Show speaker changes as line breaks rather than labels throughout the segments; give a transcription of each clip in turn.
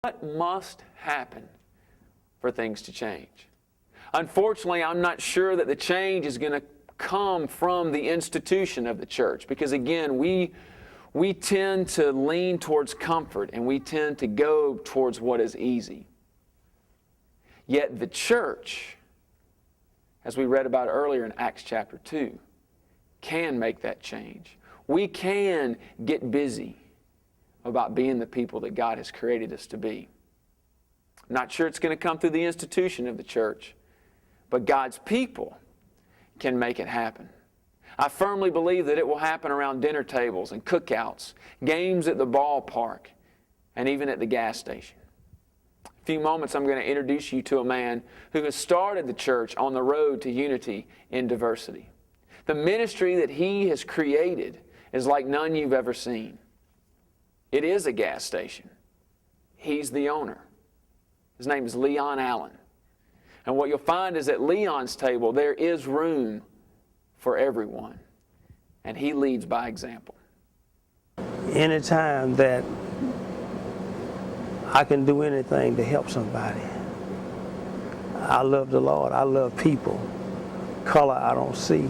What must happen for things to change? Unfortunately, I'm not sure that the change is going to come from the institution of the church, because again, we tend to lean towards comfort and we tend to go towards what is easy. Yet the church, as we read about earlier in Acts chapter 2, can make that change. We can get busy about being the people that God has created us to be. I'm not sure it's going to come through the institution of the church, but God's people can make it happen. I firmly believe that it will happen around dinner tables and cookouts, games at the ballpark, and even at the gas station. In a few moments, I'm going to introduce you to a man who has started the church on the road to unity in diversity. The ministry that he has created is like none you've ever seen. It is a gas station. He's the owner. His name is Leon Allen. And what you'll find is at Leon's table, there is room for everyone. And he leads by example.
Anytime that I can do anything to help somebody, I love the Lord. I love people. Color I don't see.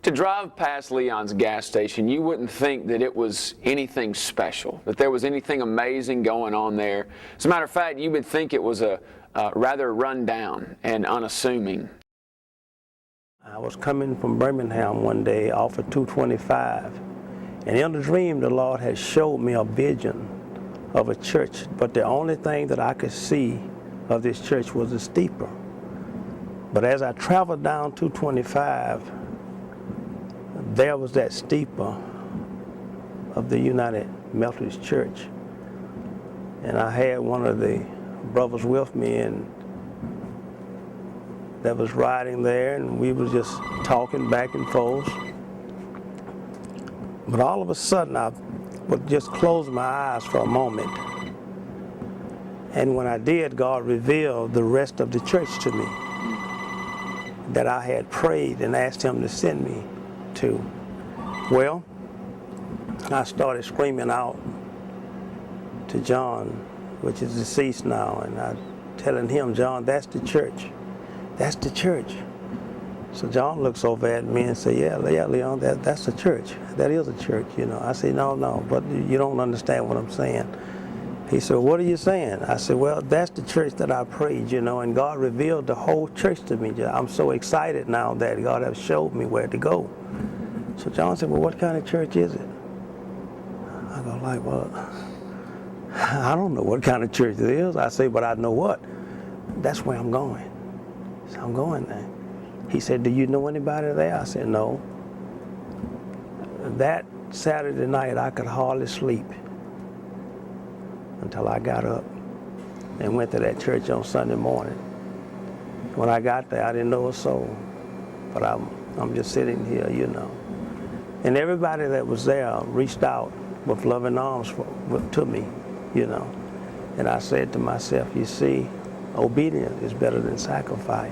To drive past Leon's gas station, you wouldn't think that it was anything special, that there was anything amazing going on there. As a matter of fact, you would think it was a rather run down and unassuming.
I was coming from Birmingham one day off of 225, and in a dream the Lord had showed me a vision of a church, but the only thing that I could see of this church was a steeple. But as I traveled down 225, there was that steeple of the United Methodist Church. And I had one of the brothers with me and that was riding there, and we was just talking back and forth. But all of a sudden I would just close my eyes for a moment. And when I did, God revealed the rest of the church to me that I had prayed and asked Him to send me to. Well, I started screaming out to John, which is deceased now, and I telling him, John, that's the church. That's the church. So John looks over at me and say, yeah, Leon, that's the church. That is a church, you know. I said, no, but you don't understand what I'm saying. He said, what are you saying? I said, well, that's the church that I prayed, you know, and God revealed the whole church to me. I'm so excited now that God has showed me where to go. So John said, well, what kind of church is it? I go like, well, I don't know what kind of church it is. I say, but I know what. That's where I'm going. So I'm going there. He said, do you know anybody there? I said, no. That Saturday night, I could hardly sleep until I got up and went to that church on Sunday morning. When I got there, I didn't know a soul, but I'm just sitting here, you know. And everybody that was there reached out with loving arms to me, you know. And I said to myself, you see, obedience is better than sacrifice.